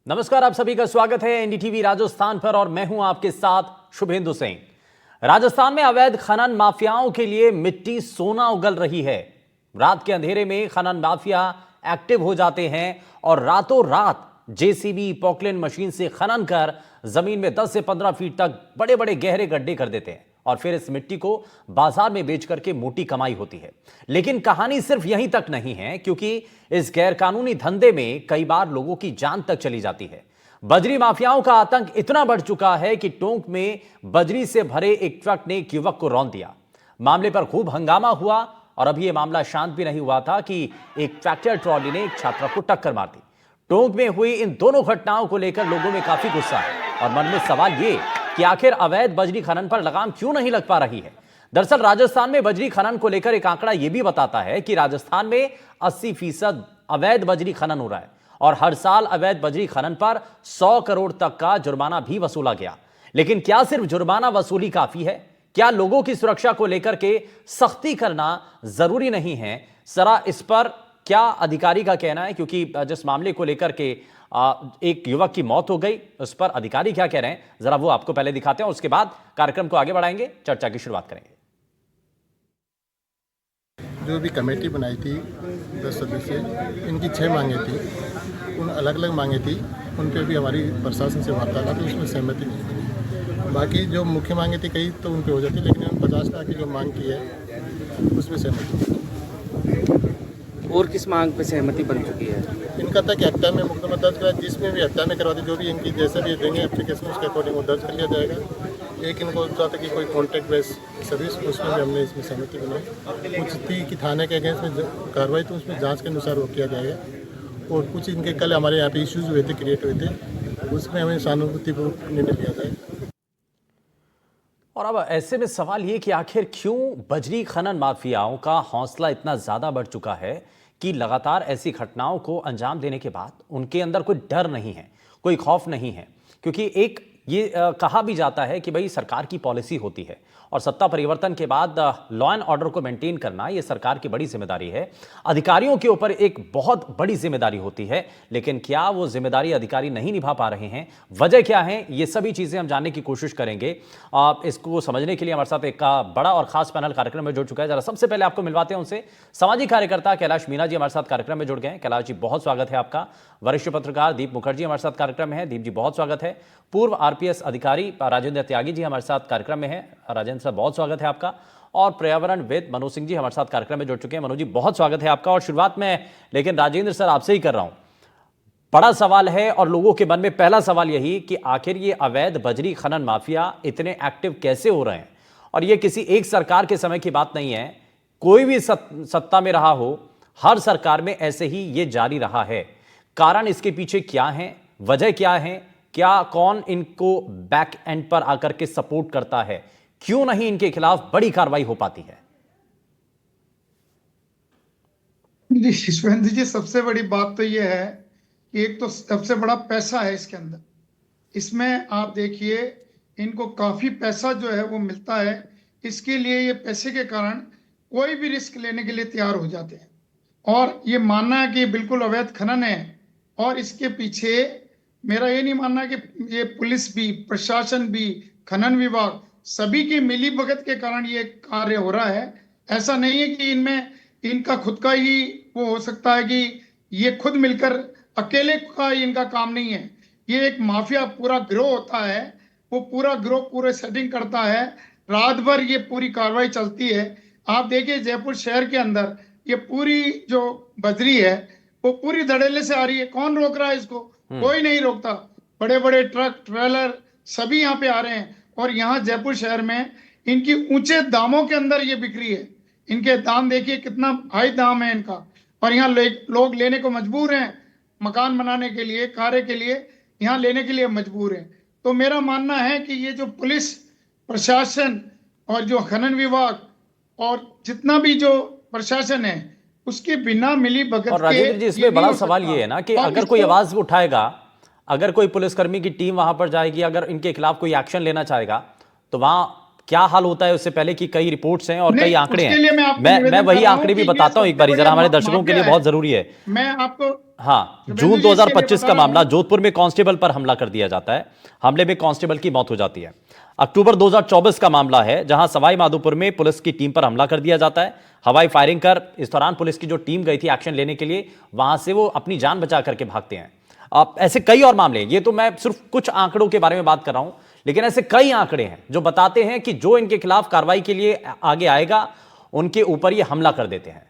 नमस्कार, आप सभी का स्वागत है एनडीटीवी राजस्थान पर और मैं हूं आपके साथ शुभेंदु सिंह। राजस्थान में अवैध खनन माफियाओं के लिए मिट्टी सोना उगल रही है। रात के अंधेरे में खनन माफिया एक्टिव हो जाते हैं और रातों रात जेसीबी पॉकलिन मशीन से खनन कर जमीन में 10 से 15 फीट तक बड़े बड़े गहरे गड्ढे कर देते हैं और फिर इस मिट्टी को बाजार में बेच करके मोटी कमाई होती है। लेकिन कहानी सिर्फ यहीं तक नहीं है, क्योंकि इस गैरकानूनी धंधे में कई बार लोगों की जान तक चली जाती है। बजरी माफियाओं का आतंक इतना बढ़ चुका है कि टोंक में बजरी से भरे एक ट्रक ने एक युवक को रौंद दिया। मामले पर खूब हंगामा हुआ और अभी यह मामला शांत भी नहीं हुआ था कि एक ट्रैक्टर ट्रॉली ने एक छात्रा को टक्कर मार दी। टोंक में हुई इन दोनों घटनाओं को लेकर लोगों में काफी गुस्सा है और मन में सवाल ये कि आखिर अवैध बजरी खनन पर लगाम क्यों नहीं लग पा रही है। दरअसल राजस्थान में बजरी खनन को लेकर एक आंकड़ा यह भी बताता है कि राजस्थान में 80% अवैध बजरी खनन हो रहा है और हर साल अवैध बजरी खनन पर 100 करोड़ तक का जुर्माना भी वसूला गया। लेकिन क्या सिर्फ जुर्माना वसूली काफी है? क्या लोगों की सुरक्षा को लेकर के सख्ती करना जरूरी नहीं है? जरा इस पर क्या अधिकारी का कहना है, क्योंकि जिस मामले को लेकर के एक युवक की मौत हो गई, उस पर अधिकारी क्या कह रहे हैं, जरा वो आपको पहले दिखाते हैं और उसके बाद कार्यक्रम को आगे बढ़ाएंगे, चर्चा की शुरुआत करेंगे। जो भी कमेटी बनाई थी 10 सदस्य, इनकी 6 मांगे थी, उन अलग अलग मांगे थी, उन पर भी हमारी प्रशासन से वार्तालाप तो उसमें सहमति नहीं बनी। बाकी जो मुख्य मांगे थी कई तो उन पर हो जाती, लेकिन हम 50 लाख की जो मांग की है उसमें सहमति। और किस मांग पे सहमति बन चुकी है? इनका था कि हत्या में मुकदमा दर्ज करा, जिसमें भी हत्या में करवाती जो भी इनकी जैसे भी देंगे एप्लीकेशन उसके अकॉर्डिंग वो दर्ज कर लिया जाएगा। एक इनको चाहता कि कोई कॉन्ट्रैक्ट बेस सर्विस, उसमें भी हमने इसमें सहमति बनाई। कुछ थी कि थाने के अगेंस्ट में कार्रवाई, तो उसमें जांच के अनुसार वो किया जाएगा। और कुछ इनके कल हमारे यहाँ पे इश्यूज हुए थे, क्रिएट हुए थे, उसमें हमें सहानुभूतिपूर्वक निर्णय लिया जाएगा। और अब ऐसे में सवाल ये कि आखिर क्यों बजरी खनन माफियाओं का हौसला इतना ज्यादा बढ़ चुका है कि लगातार ऐसी घटनाओं को अंजाम देने के बाद उनके अंदर कोई डर नहीं है, कोई खौफ नहीं है। क्योंकि एक ये कहा भी जाता है कि भाई सरकार की पॉलिसी होती है और सत्ता परिवर्तन के बाद लॉ एंड ऑर्डर को मेंटेन करना ये सरकार की बड़ी जिम्मेदारी है। अधिकारियों के ऊपर एक बहुत बड़ी जिम्मेदारी होती है, लेकिन क्या वो जिम्मेदारी अधिकारी नहीं निभा पा रहे हैं? वजह क्या है? ये सभी चीजें हम जानने की कोशिश करेंगे। इसको समझने के लिए हमारे साथ एक बड़ा और खास पैनल कार्यक्रम में जुड़ चुका है। जरा सबसे पहले आपको मिलवाते हैं उनसे। सामाजिक कार्यकर्ता कैलाश मीणा जी हमारे साथ कार्यक्रम में जुड़ गए हैं। कैलाश जी, बहुत स्वागत है आपका। वरिष्ठ पत्रकार दीप मुखर्जी हमारे साथ कार्यक्रम में है। दीप जी, बहुत स्वागत है। पूर्व आरपीएस अधिकारी राजेंद्र त्यागी जी हमारे साथ कार्यक्रम में है। राजेंद्र साहब, बहुत स्वागत है आपका। और पर्यावरणविद मनोज सिंह जी हमारे साथ कार्यक्रम में जुड़ चुके हैं। मनोज जी, बहुत स्वागत है आपका। और शुरुआत में लेकिन राजेंद्र सर आपसे ही कर रहा हूं। बड़ा सवाल है और लोगों के मन में पहला सवाल यही कि आखिर ये अवैध बजरी खनन माफिया इतने एक्टिव कैसे हो रहे हैं? और ये किसी एक सरकार के समय की बात नहीं है, कोई भी सत्ता में रहा हो, हर सरकार में ऐसे ही ये जारी रहा है। कारण इसके पीछे क्या है? वजह क्या है? क्या कौन इनको बैक एंड पर आकर के सपोर्ट करता है? क्यों नहीं इनके खिलाफ बड़ी कार्रवाई हो पाती है? जी शिवेंद्र जी, सबसे बड़ी बात तो यह है कि एक तो सबसे बड़ा पैसा है इसके अंदर। इसमें आप देखिए, इनको काफी पैसा जो है वो मिलता है। इसके लिए ये पैसे के कारण कोई भी रिस्क लेने के लिए तैयार हो जाते हैं। और ये मानना है कि बिल्कुल अवैध खनन है, और इसके पीछे मेरा ये नहीं मानना कि ये पुलिस भी, प्रशासन भी, खनन विभाग सभी की मिली भगत के कारण ये कार्य हो रहा है। ऐसा नहीं है कि इनमें इनका खुद का ही वो हो सकता है कि ये खुद मिलकर अकेले का इनका काम नहीं है। ये एक माफिया पूरा गिरोह होता है, वो पूरा गिरोह पूरे सेटिंग करता है, रात भर ये पूरी कार्रवाई चलती है। आप देखिए जयपुर शहर के अंदर ये पूरी जो बजरी है वो पूरी धड़ेले से आ रही है। कौन रोक रहा है इसको? कोई नहीं रोकता। बड़े बड़े ट्रक ट्रेलर सभी यहाँ पे आ रहे हैं और यहाँ जयपुर शहर में इनकी ऊंचे दामों के अंदर ये बिक्री है। इनके दाम देखिए कितना हाई दाम है इनका, और यहाँ लोग लेने को मजबूर हैं। मकान बनाने के लिए, कार्य के लिए यहाँ लेने के लिए मजबूर हैं। तो मेरा मानना है कि ये जो पुलिस प्रशासन और जो खनन विभाग और जितना भी जो प्रशासन है उसके बिना मिली भगत और राजेंद्र जी, इसमें बड़ा सवाल ये है ना कि अगर कोई आवाज उठाएगा, अगर कोई पुलिसकर्मी की टीम वहां पर जाएगी, अगर इनके खिलाफ कोई एक्शन लेना चाहेगा, तो वहां क्या हाल होता है उससे पहले की कई रिपोर्ट्स हैं और कई आंकड़े हैं। मैं वही आंकड़े भी बताता हूं एक बार, जरा हमारे दर्शकों के लिए बहुत जरूरी है। मैं आपको हाँ, शुभेंदु जून जी, इसके लिए 2025 बता का रहा मामला, हूं। जोधपुर में कांस्टेबल पर हमला कर दिया जाता है, हमले में कांस्टेबल की मौत हो जाती है। अक्टूबर 2024 का मामला है, जहां सवाई माधोपुर में पुलिस की टीम पर हमला कर दिया जाता है, हवाई फायरिंग कर। इस दौरान पुलिस की जो टीम गई थी एक्शन लेने के लिए, वहां से वो अपनी जान बचा करके भागते हैं। अब ऐसे कई और मामले हैं, ये तो मैं सिर्फ कुछ आंकड़ों के बारे में बात कर रहा हूं, लेकिन ऐसे कई आंकड़े हैं जो बताते हैं कि जो इनके खिलाफ कार्रवाई के लिए आगे आएगा, उनके ऊपर ये हमला कर देते हैं।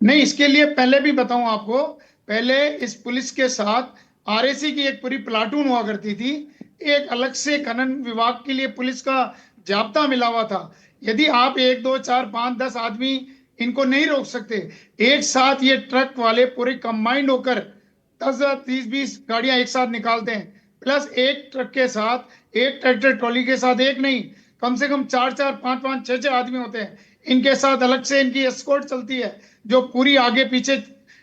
नहीं, इसके लिए पहले भी बताऊं आपको, पहले इस पुलिस के साथ आरएसी की एक पूरी प्लाटून हुआ करती थी। एक अलग से खनन विभाग के लिए पुलिस का जाब्ता मिला हुआ था। यदि आप 1 2 4 5 10 आदमी इनको नहीं रोक सकते, एक साथ ये ट्रक वाले पूरे कंबाइंड होकर 10 30 20 गाड़ियां एक साथ निकालते हैं, प्लस एक ट्रक के साथ, एक ट्रैक्टर ट्रॉली के साथ एक नहीं, कम से कम 4 4 5 5 6 6 आदमी होते हैं। इनके साथ अलग से इनकी एस्कॉर्ट चलती है, जो पूरी आगे पीछे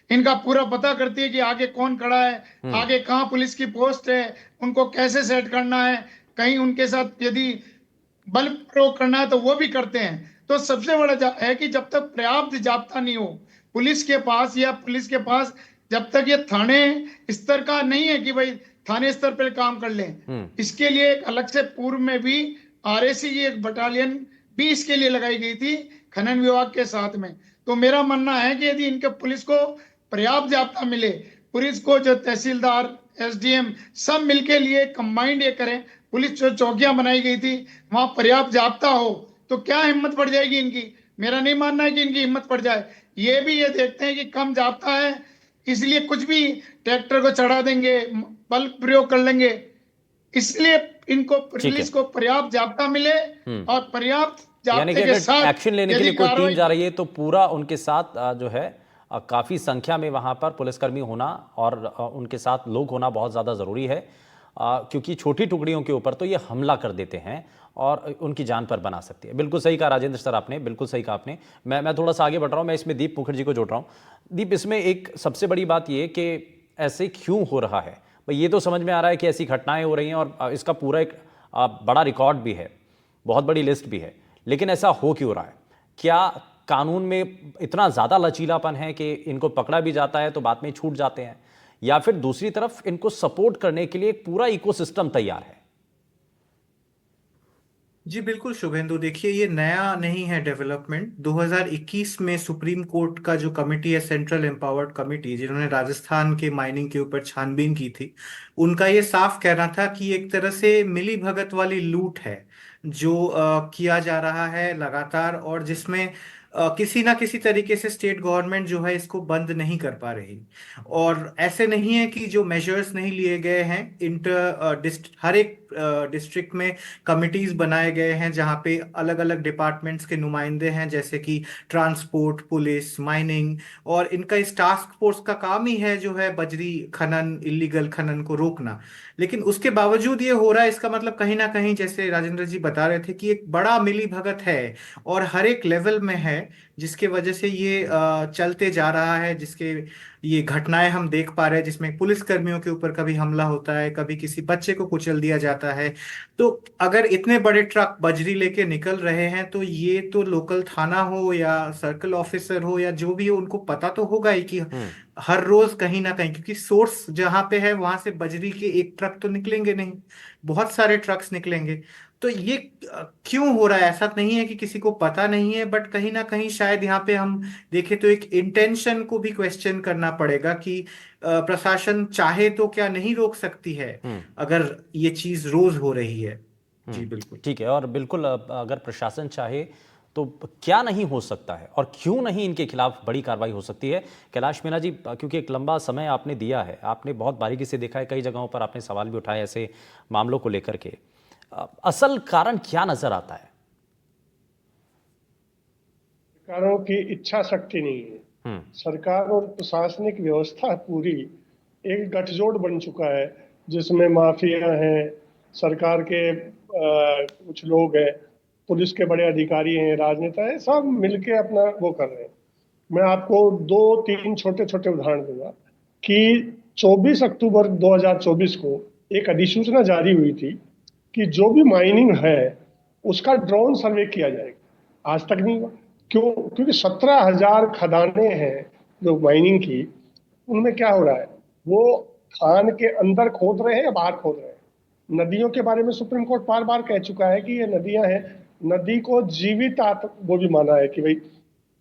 इनका पूरा पता करती है कि आगे कौन खड़ा है, आगे कहाँ पुलिस की पोस्ट है, उनको कैसे सेट करना है, कहीं उनके साथ यदि बल प्रयोग करना है तो वो भी करते हैं। तो सबसे बड़ा है कि जब तक पर्याप्त जाब्ता नहीं हो पुलिस के पास, या पुलिस के पास जब तक ये थाने स्तर का नहीं है कि भाई थाने स्तर पर काम कर लें, इसके लिए एक अलग से पूर्व में भी आरएसी की एक बटालियन भी इसके लिए लगाई गई थी खनन विभाग के साथ में। तो मेरा मानना है कि यदि इनके पुलिस को पर्याप्त जाब्ता मिले, पुलिस को जो तहसीलदार एसडीएम सब मिलके लिए कंबाइंड ये करें, पुलिस जो चौकियां बनाई गई थी वहां पर्याप्त जाब्ता हो, तो क्या हिम्मत पड़ जाएगी इनकी। मेरा नहीं मानना है कि इनकी हिम्मत पड़ जाए। ये भी ये देखते हैं कि कम जाब्ता है, इसलिए कुछ भी ट्रैक्टर को चढ़ा देंगे, बल प्रयोग कर लेंगे। इसलिए इनको पुलिस को पर्याप्त जाब्ता मिले, और पर्याप्त यानी कि जाब्ते के अगर साथ एक्शन लेने के यदि लिए कोई टीम कार्रवाई जा रही है तो पूरा उनके साथ जो है काफी संख्या में वहां पर पुलिसकर्मी होना और उनके साथ लोग होना बहुत ज्यादा जरूरी है, क्योंकि छोटी टुकड़ियों के ऊपर तो ये हमला कर देते हैं और उनकी जान पर बना सकती है। बिल्कुल सही कहा राजेंद्र सर आपने, बिल्कुल सही कहा आपने। मैं थोड़ा सा आगे बढ़ रहा हूं, मैं इसमें दीप मुखर्जी को जोड़ रहा हूं। दीप, इसमें एक सबसे बड़ी बात ये कि ऐसे क्यों हो रहा है भाई। ये तो समझ में आ रहा है कि ऐसी घटनाएं हो रही हैं और इसका पूरा एक बड़ा रिकॉर्ड भी है, बहुत बड़ी लिस्ट भी है, लेकिन ऐसा हो क्यों रहा है? क्या कानून में इतना ज़्यादा लचीलापन है कि इनको पकड़ा भी जाता है तो बाद में छूट जाते हैं, या फिर दूसरी तरफ इनको सपोर्ट करने के लिए एक पूरा इकोसिस्टम तैयार है? जी बिल्कुल शुभेंदु, देखिए ये नया नहीं है डेवलपमेंट। 2021 में सुप्रीम कोर्ट का जो कमिटी है, सेंट्रल एम्पावर्ड कमिटी, जिन्होंने राजस्थान के माइनिंग के ऊपर छानबीन की थी, उनका ये साफ कहना था कि एक तरह से मिली भगत वाली लूट है जो किया जा रहा है लगातार, और जिसमें किसी ना किसी तरीके से स्टेट गवर्नमेंट जो है इसको बंद नहीं कर पा रही। और ऐसे नहीं है कि जो मेजर्स नहीं लिए गए हैं, हर एक डिस्ट्रिक्ट में कमिटीज बनाए गए हैं जहां पे अलग अलग डिपार्टमेंट्स के नुमाइंदे हैं, जैसे कि ट्रांसपोर्ट, पुलिस, माइनिंग, और इनका इस टास्क फोर्स का काम ही है जो है बजरी खनन, इलीगल खनन को रोकना। लेकिन उसके बावजूद ये हो रहा है, इसका मतलब कहीं ना कहीं, जैसे राजेंद्र जी बता रहे थे, कि एक बड़ा मिली भगत है और हर एक लेवल में है, जिसके वजह से ये चलते जा रहा है, जिसके ये घटनाएं हम देख पा रहे हैं, जिसमें पुलिस कर्मियों के ऊपर कभी हमला होता है, कभी किसी बच्चे को कुचल दिया जाता है। तो अगर इतने बड़े ट्रक बजरी लेके निकल रहे हैं तो ये तो लोकल थाना हो या सर्कल ऑफिसर हो या जो भी हो, उनको पता तो होगा ही कि हर रोज कहीं ना कहीं, क्योंकि सोर्स जहां पे है वहां से बजरी के एक ट्रक तो निकलेंगे नहीं, बहुत सारे ट्रक्स निकलेंगे। तो ये क्यों हो रहा है? ऐसा नहीं है कि किसी को पता नहीं है, बट कहीं ना कहीं शायद यहाँ पे हम देखें तो एक इंटेंशन को भी क्वेश्चन करना पड़ेगा कि प्रशासन चाहे तो क्या नहीं रोक सकती है अगर ये चीज रोज हो रही है। जी बिल्कुल ठीक है, और बिल्कुल अगर प्रशासन चाहे तो क्या नहीं हो सकता है और क्यों नहीं इनके खिलाफ बड़ी कार्रवाई हो सकती है? कैलाश मीणा जी, क्योंकि एक लंबा समय आपने दिया है, आपने बहुत बारीकी से देखा है, कई जगहों पर आपने सवाल भी उठाए ऐसे मामलों को लेकर के, असल कारण क्या नजर आता है? सरकारों की इच्छा शक्ति नहीं है। सरकार और प्रशासनिक व्यवस्था पूरी एक गठजोड़ बन चुका है, जिसमें माफिया हैं, सरकार के कुछ लोग हैं, पुलिस के बड़े अधिकारी हैं, राजनेता हैं, सब मिलके अपना वो कर रहे हैं। मैं आपको 2-3 छोटे छोटे उदाहरण दूंगा कि 24 अक्टूबर 2024 को एक अधिसूचना जारी हुई थी कि जो भी माइनिंग है उसका ड्रोन सर्वे किया जाएगा। आज तक नहीं हुआ। क्यों? क्योंकि 17,000 खदानें हैं जो माइनिंग की, उनमें क्या हो रहा है, वो खान के अंदर खोद रहे हैं या बाहर खोद रहे हैं। नदियों के बारे में सुप्रीम कोर्ट बार बार कह चुका है कि ये नदियां हैं, नदी को जीवित वो भी माना है कि भाई,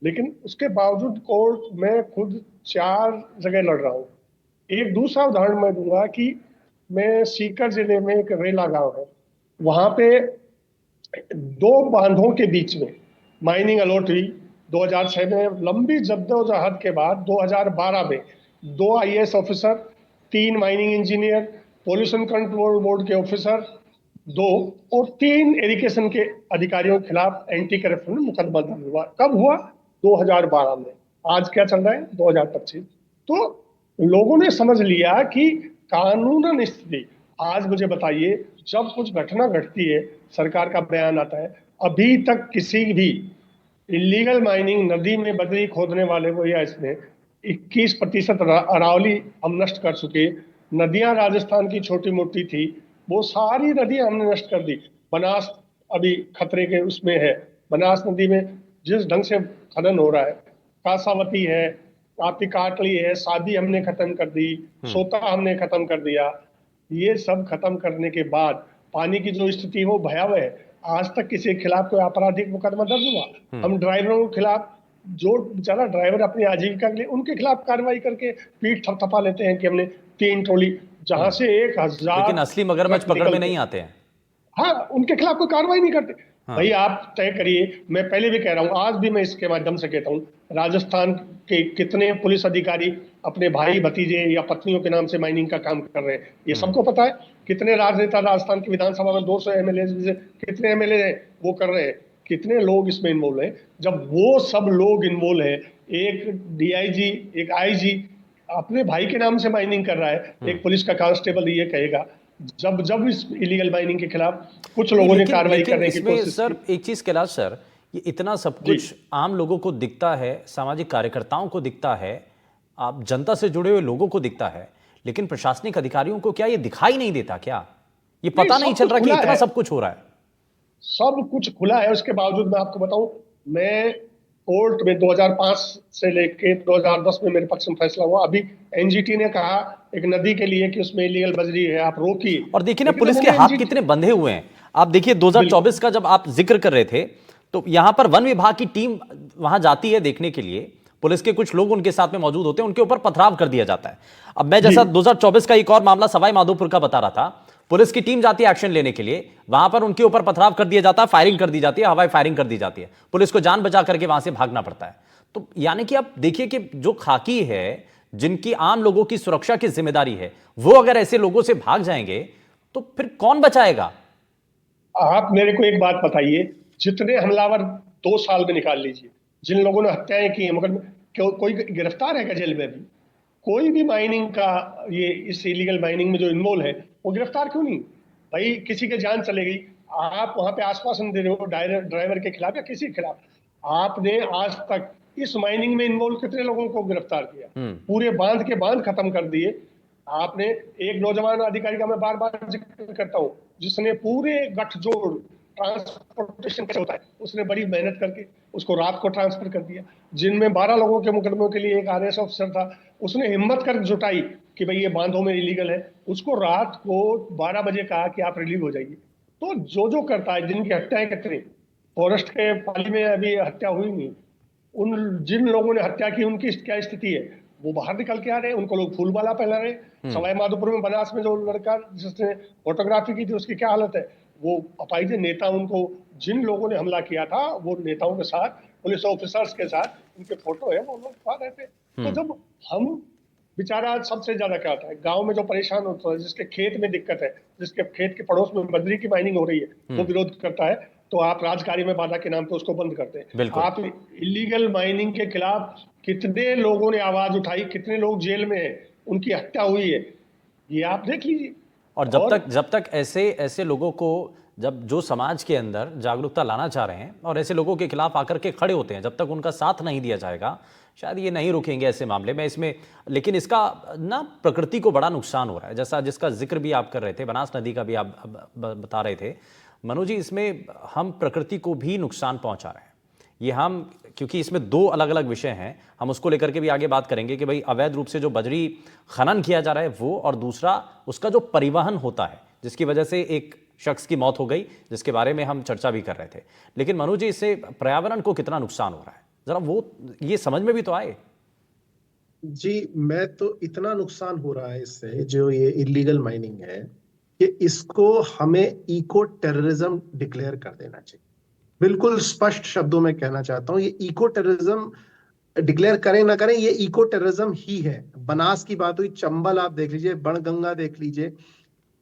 लेकिन उसके बावजूद कोर्ट में खुद 4 जगह लड़ रहा हूँ। एक दूसरा उदाहरण मैं दूंगा कि मैं सीकर जिले में एक रेला गांव है, वहां पे 2 बांधों के बीच में माइनिंग अलॉट हुई 2006 में। लंबी जद्दोजहद के बाद 2012 में 2 IAS officer, 3 mining engineer, pollution control board के ऑफिसर 2 और 3 इरिगेशन के अधिकारियों के खिलाफ एंटी करप्शन मुकदमा दर्ज हुआ। कब हुआ? 2012 में। आज क्या चल रहा है? 2025। तो लोगों ने समझ लिया कि कानूनन स्थिति, आज मुझे बताइए, जब कुछ घटना घटती है सरकार का बयान आता है, अभी तक किसी भी इलीगल माइनिंग नदी में बजरी खोदने वाले को या इसमें 21% अरावली हम नष्ट कर चुके। नदियां राजस्थान की छोटी मोटी थी, वो सारी नदियां हमने नष्ट कर दी। बनास अभी खतरे के उसमें है। बनास नदी में जिस ढंग से खनन हो रहा है, कासावती है, आपकी काटली है, शादी हमने खत्म कर दी, सोता हमने खत्म कर दिया। ये सब खत्म करने के बाद पानी की जो स्थिति है वो भयावह है। आज तक किसी के खिलाफ कोई आपराधिक मुकदमा दर्ज हुआ? हम ड्राइवरों के खिलाफ, जो बेचारा ड्राइवर अपनी आजीविका के लिए, उनके खिलाफ कार्रवाई करके पीठ थपथपा लेते हैं कि हमने 3 ट्रॉली, जहां से 1000, लेकिन असली मगरमच्छ पकड़ में नहीं आते हैं। हाँ, उनके खिलाफ कोई कार्रवाई नहीं करते। भाई आप तय करिए। मैं पहले भी कह रहा हूँ, आज भी मैं इसके माध्यम से कहता हूँ, राजस्थान के कितने पुलिस अधिकारी अपने भाई भतीजे या पत्नियों के नाम से माइनिंग का काम कर रहे हैं, ये सबको पता है। कितने राजनेता राजस्थान की विधानसभा में 200 MLA, कितने MLA वो कर रहे हैं, कितने लोग इसमें इन्वॉल्व हैं। जब वो सब लोग इन्वॉल्व है, एक DIG, एक IG अपने भाई के नाम से माइनिंग कर रहा है, एक पुलिस का कांस्टेबल ये कहेगा, जब इस इलीगल माइनिंग के खिलाफ कुछ लोगों ने कार्रवाई करने की कोशिश सर, एक चीज कैलाश सर, ये इतना सब कुछ आम लोगों को दिखता है, सामाजिक कार्यकर्ताओं को दिखता है, आप जनता से जुड़े हुए लोगों को दिखता है, लेकिन प्रशासनिक अधिकारियों को क्या ये दिखाई नहीं देता? क्या ये पता नहीं चल रहा कि इतना सब कुछ हो रहा है? सब कुछ खुला है। उसके बावजूद मैं आपको बताऊं, मैं कोर्ट में 2005 से लेके 2010 में मेरे पक्ष में फैसला हुआ। अभी NGT ने कहा एक नदी के लिए कि उसमें इलीगल बजरी है, आप रोकिए। और देखिए ना, पुलिस के हाथ कितने बंधे हुए हैं। आप देखिए 2024 का जब आप जिक्र कर रहे थे, तो यहां पर वन विभाग की टीम वहां जाती है देखने के लिए, पुलिस के कुछ लोग उनके साथ में मौजूद होते हैं, उनके ऊपर पथराव कर दिया जाता है। अब मैं जैसा 2024 का एक और मामला सवाई माधोपुर का बता रहा था, पुलिस की टीम जाती है एक्शन लेने के लिए, वहां पर उनके ऊपर पथराव कर दिया जाता है, फायरिंग कर दी जाती है, हवाई फायरिंग कर दी जाती है, पुलिस को जान बचा करके वहां से भागना पड़ता है। तो यानी कि आप देखिए कि जो खाकी है, जिनकी आम लोगों की सुरक्षा की जिम्मेदारी है, वो अगर ऐसे लोगों से भाग जाएंगे तो फिर कौन बचाएगा? आप मेरे को एक बात बताइए, जितने हमलावर 2 साल में निकाल लीजिए, जिन लोगों ने हत्याएं की हैं, मगर कोई गिरफ्तार है क्या जेल में? भी कोई भी माइनिंग का, ये इस इलीगल माइनिंग में जो इन्वॉल्व है, वो गिरफ्तार क्यों नहीं? भाई किसी के जान चले गई, आप वहां पे आश्वासन दे रहे हो ड्राइवर के खिलाफ या किसी के खिलाफ। आपने आज तक इस माइनिंग में इन्वॉल्व कितने लोगों को गिरफ्तार किया? पूरे बांध के बांध खत्म कर दिए आपने। एक नौजवान अधिकारी का मैं बार बार जिक्र करता हूँ, जिसने पूरे गठजोड़ ट्रांसपोर्टेशन कैसे होता है, उसने बड़ी मेहनत करके उसको रात को ट्रांसफर कर दिया। जिनमें 12 लोगों के मुकदमों के लिए एक RS ऑफिसर था, उसने हिम्मत कर जुटाई कि भाई ये बांधों में इलीगल है, उसको रात को 12 बजे कहा कि आप रिलीव हो जाइए। तो जो करता है, जिनकी हत्याएं कितनी, फॉरेस्ट के पाली में अभी हत्या हुई नहीं, उन जिन लोगों ने हत्या की उनकी क्या स्थिति है, वो बाहर निकल के आ रहे हैं, उनको लोग फूलमाला पहना रहे हैं। सवाई माधोपुर में बनास में जो लड़का जिसने फोटोग्राफी की थी, उसकी क्या हालत है? वो अपाहिज नेता, उनको जिन लोगों ने हमला किया था, वो नेताओं के साथ, पुलिस ऑफिसर्स के साथ उनके फोटो है, वो लोग वहां रहते। तो जब हम, बेचारा सबसे ज्यादा क्या होता है, गांव में जो परेशान होता है, जिसके खेत में दिक्कत है, जिसके खेत के पड़ोस में बजरी की माइनिंग हो रही है, वो विरोध करता है, तो आप राजकारी में बाधा के नाम पे उसको बंद करते हैं। आप इलीगल माइनिंग के खिलाफ कितने लोगों ने आवाज उठाई, कितने लोग जेल में हैं, उनकी हत्या हुई है, ये आप देख लीजिए। और जब तक ऐसे लोगों को, जब जो समाज के अंदर जागरूकता लाना चाह रहे हैं और ऐसे लोगों के खिलाफ आकर के खड़े होते हैं, जब तक उनका साथ नहीं दिया जाएगा, शायद ये नहीं रुकेंगे ऐसे मामले में इसमें। लेकिन इसका ना प्रकृति को बड़ा नुकसान हो रहा है, जैसा जिसका जिक्र भी आप कर रहे थे, बनास नदी का भी आप बता रहे थे मनोज जी, इसमें हम प्रकृति को भी नुकसान पहुंचा रहे हैं। ये हम, क्योंकि इसमें दो अलग अलग विषय हैं, हम उसको लेकर के भी आगे बात करेंगे कि भाई अवैध रूप से जो बजरी खनन किया जा रहा है वो, और दूसरा उसका जो परिवहन होता है जिसकी वजह से एक शख्स की मौत हो गई, जिसके बारे में हम चर्चा भी कर रहे थे। लेकिन मनु जी, इससे पर्यावरण को कितना नुकसान हो रहा है, जरा वो ये समझ में भी तो आए। जी, मैं तो इतना नुकसान हो रहा है इससे, जो ये इलीगल माइनिंग है, कि इसको हमें इको टेररिज्म डिक्लेयर कर देना चाहिए। बिल्कुल स्पष्ट शब्दों में कहना चाहता हूं, ये इको टेररिज्म डिक्लेयर करें ना करें, ये इको टेररिज्म ही है। बनास की बात हुई, चंबल आप देख लीजिए, बनगंगा देख लीजिए,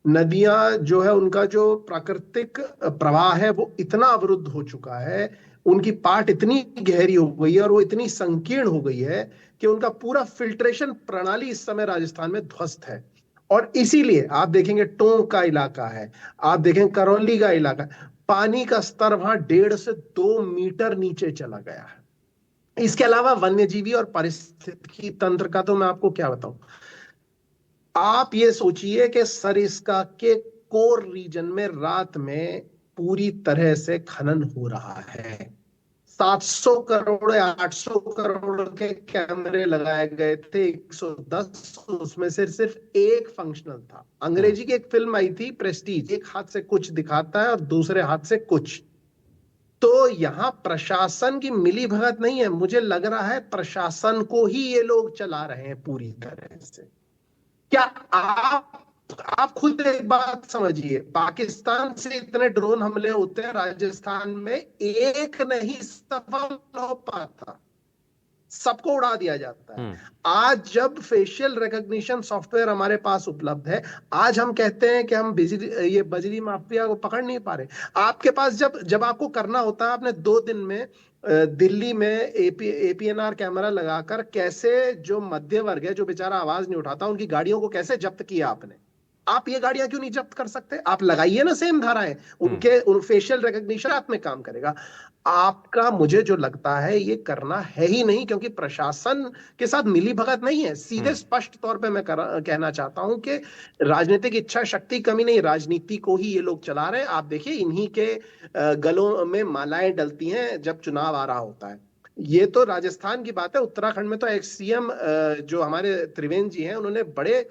नदियां जो है उनका जो प्राकृतिक प्रवाह है वो इतना अवरुद्ध हो चुका है, उनकी पाट इतनी गहरी हो गई है और वो इतनी संकीर्ण हो गई है कि उनका पूरा फिल्ट्रेशन प्रणाली इस समय राजस्थान में ध्वस्त है। और इसीलिए आप देखेंगे टोंक का इलाका है, आप देखेंगे करौली का इलाका, पानी का स्तर वहां 1.5 से 2 मीटर नीचे चला गया है। इसके अलावा वन्यजीवी और पारिस्थितिकी तंत्र का तो मैं आपको क्या बताऊं। आप ये सोचिए कि सरिस्का के कोर रीजन में रात में पूरी तरह से खनन हो रहा है। 700 करोड़ या 800 करोड़ के कैमरे लगाए गए थे, 110 उसमें से सिर्फ एक फंक्शनल था। अंग्रेजी की एक फिल्म आई थी प्रेस्टीज, एक हाथ से कुछ दिखाता है और दूसरे हाथ से कुछ। तो यहां प्रशासन की मिली भगत नहीं है, मुझे लग रहा है प्रशासन को ही ये लोग चला रहे हैं पूरी तरह से। क्या आप खुद एक बात समझिए, पाकिस्तान से इतने ड्रोन हमले होते हैं राजस्थान में, एक नहीं सफल हो पाता, सबको उड़ा दिया जाता है। आज जब फेशियल रिकॉग्निशन सॉफ्टवेयर हमारे पास उपलब्ध है, आज हम कहते हैं कि हम ये बजरी माफिया को पकड़ नहीं पा रहे। आपके पास जब आपको करना होता है, आपने 2 दिन में दिल्ली में एपीएनआर कैमरा लगाकर कैसे जो मध्य वर्ग है, जो बेचारा आवाज नहीं उठाता, उनकी गाड़ियों को कैसे जब्त किया आपने। आप ये गाड़ियां क्यों नहीं जब्त कर सकते? आप लगाइए ना सेम धाराएं, उन फेशियल रिकॉग्निशन आप में काम करेगा। आपका मुझे जो लगता है ये करना है ही नहीं, क्योंकि प्रशासन के साथ मिली भगत नहीं है। सीधे स्पष्ट तौर पे मैं कहना चाहता हूं कि राजनीतिक इच्छा शक्ति कमी नहीं, राजनीति को ही ये लोग चला रहे हैं। आप देखिए, इन्हीं के गलों में मालाएं डलती हैं जब चुनाव आ रहा होता है। ये तो राजस्थान की बात है। उत्तराखंड में तो एक्स सीएम जो हमारे त्रिवेंद्र जी हैं, उन्होंने बड़े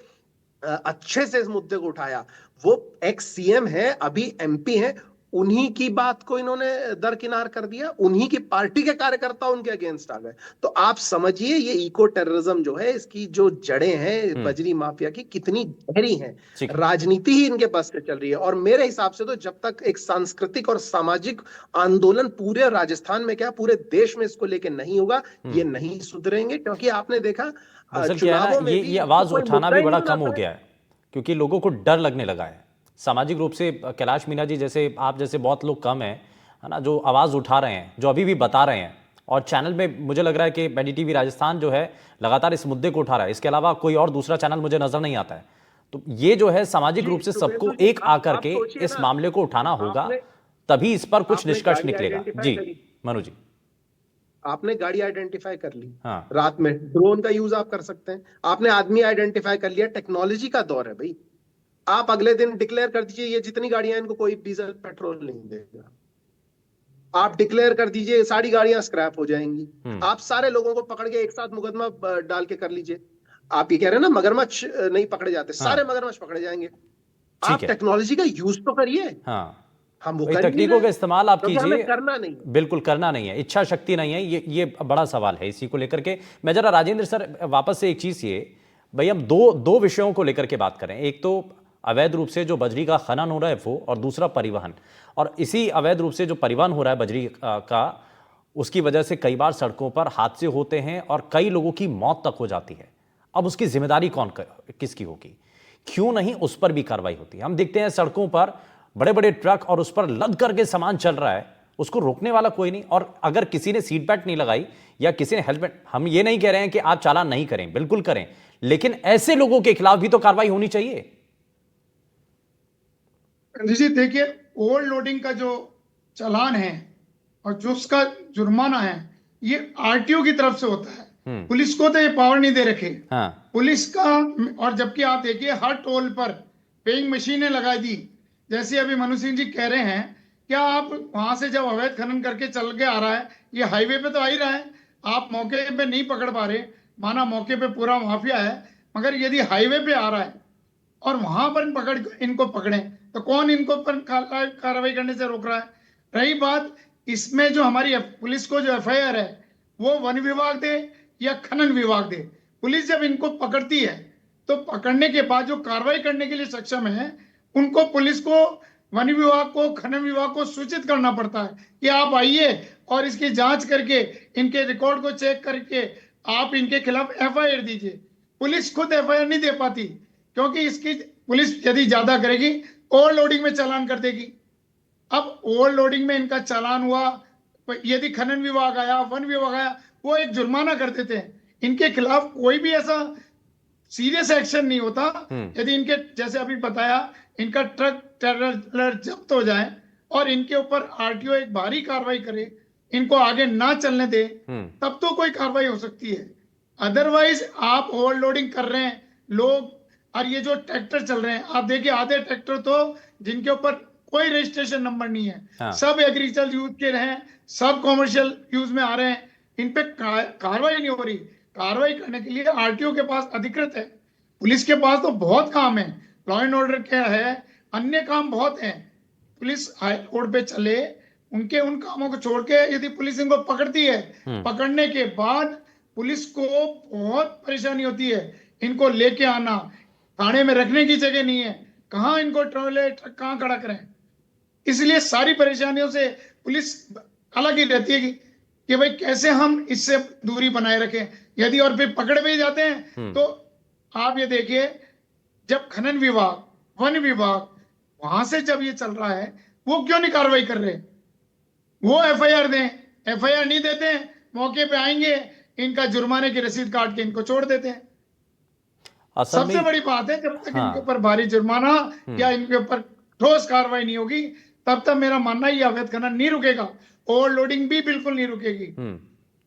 अच्छे से इस मुद्दे को उठाया। वो एक्स सीएम है, अभी एमपी हैं, उन्हीं की बात को इन्होंने दरकिनार कर दिया, उन्हीं की पार्टी के कार्यकर्ता उनके अगेंस्ट आ गए। तो आप समझिए ये इको टेररिज्म जो है, इसकी जो जड़ें हैं बजरी माफिया की, कितनी गहरी हैं। राजनीति ही इनके बस से चल रही है। और मेरे हिसाब से तो जब तक एक सांस्कृतिक और सामाजिक आंदोलन पूरे राजस्थान में, क्या पूरे देश में इसको लेके नहीं होगा, ये नहीं सुधरेंगे। क्योंकि आपने देखा असल क्या है ना, ये आवाज उठाना भी बड़ा कम हो गया है, क्योंकि लोगों को डर लगने लगा है सामाजिक रूप से। कैलाश मीणा जी जैसे, आप जैसे बहुत लोग कम हैं, है ना, जो आवाज़ उठा रहे हैं, जो अभी भी बता रहे हैं। और चैनल में मुझे लग रहा है कि एनडीटीवी राजस्थान जो है लगातार इस मुद्दे को उठा रहा है, इसके अलावा कोई और दूसरा चैनल मुझे नजर नहीं आता है। तो ये जो है सामाजिक रूप से सबको एक आकर के इस मामले को उठाना होगा, तभी इस पर कुछ निष्कर्ष निकलेगा। जी मनु जी, आपने गाड़ी आइडेंटिफाई कर ली, हाँ। रात में ड्रोन का यूज आप कर सकते हैं, आपने आदमी आइडेंटिफाई कर लिया। टेक्नोलॉजी का दौर है भाई। आप अगले दिन डिक्लेयर कर दीजिए ये जितनी गाड़ियां इनको कोई डीजल पेट्रोल नहीं देगा। आप डिक्लेयर कर दीजिए सारी गाड़ियां स्क्रैप हो जाएंगी। आप सारे लोगों को पकड़ के एक साथ मुकदमा डाल के कर लीजिए। आप ये कह रहे हैं ना मगरमच्छ नहीं पकड़े जाते, हाँ। सारे मगरमच्छ पकड़े जाएंगे। आप टेक्नोलॉजी का यूज तो करिए, हाँ। हम वो तकनीकों का इस्तेमाल आप कीजिए, करना नहीं, बिल्कुल करना नहीं है, इच्छा शक्ति नहीं है। ये बड़ा सवाल है इसी को लेकर के। मैं जरा राजेंद्र सर वापस से एक चीज, ये भाई हम दो विषयों को लेकर के बात करें। एक तो अवैध रूप से जो बजरी का खनन हो रहा है वो, और दूसरा परिवहन। और इसी अवैध रूप से जो परिवहन हो रहा है बजरी का, उसकी वजह से कई बार सड़कों पर हादसे होते हैं और कई लोगों की मौत तक हो जाती है। अब उसकी जिम्मेदारी किसकी होगी? क्यों नहीं उस पर भी कार्रवाई होती है? हम देखते हैं सड़कों पर बड़े बड़े ट्रक और उस पर लद करके सामान चल रहा है, उसको रोकने वाला कोई नहीं। और अगर किसी ने सीट बेल्ट नहीं लगाई या किसी ने हेलमेट, हम ये नहीं कह रहे हैं कि आप चालान नहीं करें, बिल्कुल करें, लेकिन ऐसे लोगों के खिलाफ भी तो कार्रवाई होनी चाहिए। जी देखिए, ओवर लोडिंग का जो चालान है और जो उसका जुर्माना है, ये आरटीओ की तरफ से होता है। पुलिस को तो ये पावर नहीं दे रखे, हाँ। पुलिस का, और जबकि आप देखिए हर टोल पर पेइंग मशीनें लगा दी। जैसे अभी मनु सिंह जी कह रहे हैं क्या आप वहां से जब अवैध खनन करके चल के आ रहा है, ये हाईवे पे तो आ ही रहा है, आप मौके पे नहीं पकड़ पा रहे, माना मौके पे पूरा माफिया है, मगर यदि हाईवे पे आ रहा है और वहां पर इनको पकड़े तो कौन इनको पर कार्रवाई करने से रोक रहा है? रही बात इसमें जो हमारी पुलिस को जो एफआईआर है वो वन विभाग दे या खनन विभाग दे, पुलिस जब इनको पकड़ती है तो पकड़ने के बाद जो कार्रवाई करने के लिए सक्षम है उनको पुलिस को, वन विभाग को, खनन विभाग को सूचित करना पड़ता है कि आप आइए और इसकी जांच करके इनके रिकॉर्ड को चेक करके आप इनके खिलाफ एफआईआर दीजिए। पुलिस खुद एफआईआर नहीं दे पाती क्योंकि इसकी पुलिस यदि ज्यादा करेगी ओवरलोडिंग में चालान कर देगी। अब ओवरलोडिंग में इनका चालान हुआ, यदि खनन विभाग आया, वन विभाग आया, वो एक जुर्माना कर देते हैं, इनके खिलाफ कोई भी ऐसा सीरियस एक्शन नहीं होता। यदि इनके जैसे अभी बताया इनका ट्रक ट्रेलर जब्त हो जाए और इनके ऊपर आरटीओ एक भारी कार्रवाई करे, इनको आगे ना चलने दे, तब तो कोई कार्रवाई हो सकती है। अदरवाइज आप ओवरलोडिंग कर रहे हैं लोग, और ये जो ट्रैक्टर चल रहे हैं आप देखिए, आधे ट्रैक्टर तो जिनके ऊपर कोई रजिस्ट्रेशन नंबर नहीं है, सब एग्रीकल्चर यूज के रहे हैं, सब कॉमर्शियल यूज में आ रहे हैं, इन पे कार्रवाई नहीं हो रही। कार्रवाई करने के लिए आरटीओ के पास अधिकृत है, पुलिस के पास तो बहुत काम है, लॉ एंड ऑर्डर क्या है, अन्य काम बहुत हैं। पुलिस हाई कोर्ट पे चले, उनके उन कामों को छोड़ के यदि पुलिस इनको पकड़ती है, पकड़ने के बाद पुलिस को बहुत परेशानी होती है, इनको लेके आना, थाने में रखने की जगह नहीं है, कहाँ इनको ट्रक कहाँ खड़ा करें, इसलिए सारी परेशानियों से पुलिस अलग ही रहती है कि भाई कैसे हम इससे दूरी बनाए रखें। यदि और फिर पकड़ भी जाते हैं तो आप ये देखिए, जब खनन विभाग, वन विभाग वहां से जब ये चल रहा है वो क्यों नहीं कार्रवाई कर रहे? वो एफआईआर दें, एफआईआर नहीं देते हैं, मौके पे आएंगे, इनका जुर्माने की रसीद काट के इनको छोड़ देते हैं। सबसे बड़ी बात है, जब तक इनके ऊपर भारी जुर्माना या इनके ऊपर ठोस कार्रवाई नहीं होगी तब तक मेरा मानना है अवैध खनन नहीं रुकेगा, ओवरलोडिंग भी बिल्कुल नहीं रुकेगी।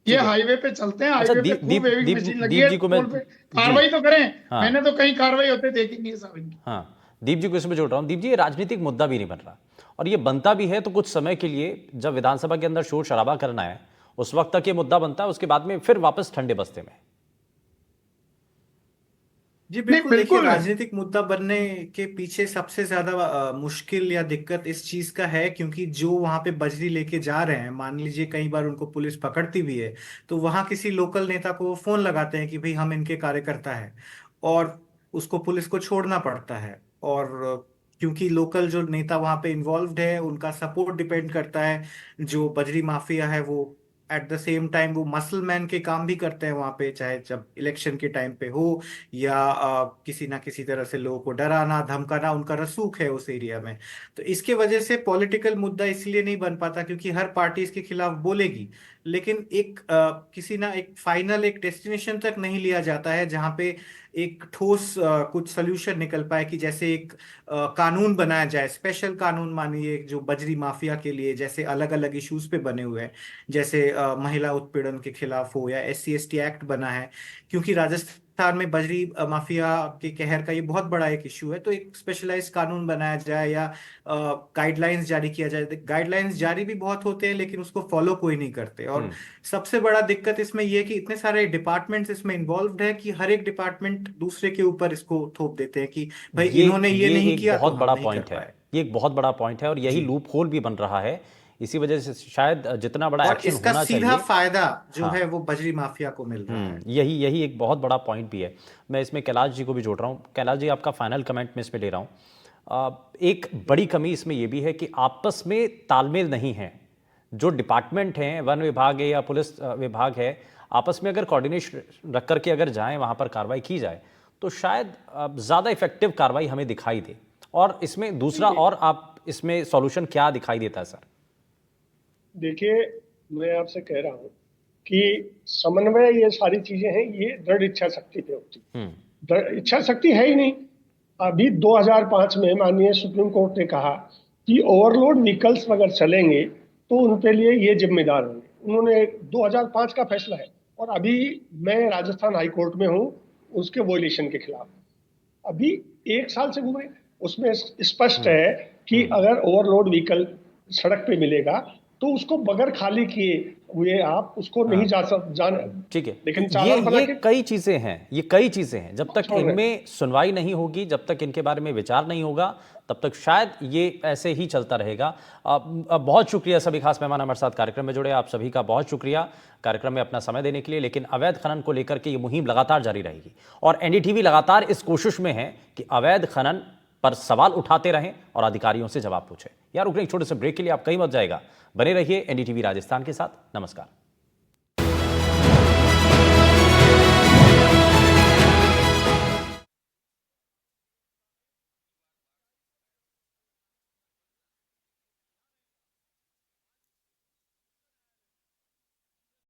ये हाईवे पे चलते हैं, हाईवे पे खूब हेवी मशीन लगी है, कार्रवाई तो करें। मैंने तो कहीं कार्रवाई होते देखी नहीं है साहब इनकी। दीप जी को इसमें जोड़ रहा हूं। दीप जी, ये राजनीतिक मुद्दा भी नहीं बन रहा, और ये बनता भी है तो कुछ समय के लिए, जब विधानसभा के अंदर शोर शराबा करना है उस वक्त तक ये मुद्दा बनता है, उसके बाद में फिर वापस ठंडे बस्ते में। जी बिल्कुल, देखिए राजनीतिक मुद्दा बनने के पीछे सबसे ज्यादा मुश्किल या दिक्कत इस चीज का है, क्योंकि जो वहां पे बजरी लेके जा रहे हैं, मान लीजिए कई बार उनको पुलिस पकड़ती भी है तो वहां किसी लोकल नेता को फोन लगाते हैं कि भाई हम इनके कार्यकर्ता हैं, और उसको पुलिस को छोड़ना पड़ता है। और क्योंकि लोकल जो नेता वहां पे इन्वॉल्व्ड है, उनका सपोर्ट डिपेंड करता है, जो बजरी माफिया है वो एट द सेम टाइम वो मसल मैन के काम भी करते हैं वहां पे, चाहे जब इलेक्शन के टाइम पे हो या किसी ना किसी तरह से लोगों को डराना धमकाना उनका रसूख है उस एरिया में। तो इसके वजह से पॉलिटिकल मुद्दा इसलिए नहीं बन पाता क्योंकि हर पार्टी इसके खिलाफ बोलेगी, लेकिन एक किसी ना एक फाइनल एक डेस्टिनेशन तक नहीं लिया जाता है जहां पे एक ठोस कुछ सोल्यूशन निकल पाए, कि जैसे एक कानून बनाया जाए, स्पेशल कानून मानिए जो बजरी माफिया के लिए, जैसे अलग अलग इश्यूज पे बने हुए हैं, जैसे महिला उत्पीड़न के खिलाफ हो या SC/ST एक्ट बना है, क्योंकि राजस्थान में बजरी माफिया के कहर का ये बहुत बड़ा एक इशू है। तो एक स्पेशलाइज्ड कानून बनाया जाए या गाइडलाइंस जारी किया जाए। गाइडलाइंस जारी भी बहुत होते हैं लेकिन उसको फॉलो कोई नहीं करते, और सबसे बड़ा दिक्कत इसमें यह है कि इतने सारे डिपार्टमेंट्स इसमें इन्वॉल्व्ड है कि हर एक डिपार्टमेंट दूसरे के ऊपर इसको थोप देते हैं कि भाई इन्होंने ये नहीं किया, बहुत बड़ा पॉइंट है, ये एक बहुत बड़ा पॉइंट है, और यही लूप होल भी बन रहा है। इसी वजह से शायद जितना बड़ा एक्शन होना चाहिए, इसका सीधा फायदा जो है वो बजरी माफिया को मिल रहा है। यही एक बहुत बड़ा पॉइंट भी है। मैं इसमें कैलाश जी को भी जोड़ रहा हूँ। कैलाश जी, आपका फाइनल कमेंट में इसमें ले रहा हूँ। एक बड़ी कमी इसमें यह भी है कि आपस में तालमेल नहीं है। जो डिपार्टमेंट हैं, वन विभाग है या पुलिस विभाग है, आपस में अगर कोऑर्डिनेशन रख करके अगर जाएं, वहां पर कार्रवाई की जाए तो शायद ज़्यादा इफेक्टिव कार्रवाई हमें दिखाई दे। और इसमें दूसरा, और आप इसमें सॉल्यूशन क्या दिखाई देता है सर? देखिए, मैं आपसे कह रहा हूं कि समन्वय, ये सारी चीजें हैं, ये दृढ़ इच्छा शक्ति पे होती। इच्छा शक्ति है ही नहीं। अभी 2005 में माननीय सुप्रीम कोर्ट ने कहा कि ओवरलोड व्हीकल्स अगर चलेंगे तो उनके लिए ये जिम्मेदार होंगे। उन्होंने 2005 का फैसला है, और अभी मैं राजस्थान हाई कोर्ट में हूँ उसके वोलेशन के खिलाफ। अभी 1 साल से घूमे, उसमें स्पष्ट है कि अगर ओवरलोड व्हीकल सड़क पे मिलेगा तो उसको बगैर खाली किए हुए आप उसको नहीं जान ठीक है, लेकिन ये चालान बना के कई चीजें हैं, ये कई चीजें हैं। जब तक इनमें सुनवाई नहीं होगी, जब तक इनके बारे में विचार नहीं होगा, तब तक शायद ये ऐसे ही चलता रहेगा। बहुत शुक्रिया सभी खास मेहमान हमारे साथ कार्यक्रम में जुड़े, आप सभी का बहुत शुक्रिया कार्यक्रम में अपना समय देने के लिए। लेकिन अवैध खनन को लेकर के ये मुहिम लगातार जारी रहेगी और एनडीटीवी लगातार इस कोशिश में है कि अवैध खनन पर सवाल उठाते रहें और अधिकारियों से जवाब पूछें। यार रुक रहे एक छोटे से ब्रेक के लिए, आप कहीं मत जाएगा, बने रहिए एनडीटीवी राजस्थान के साथ। नमस्कार।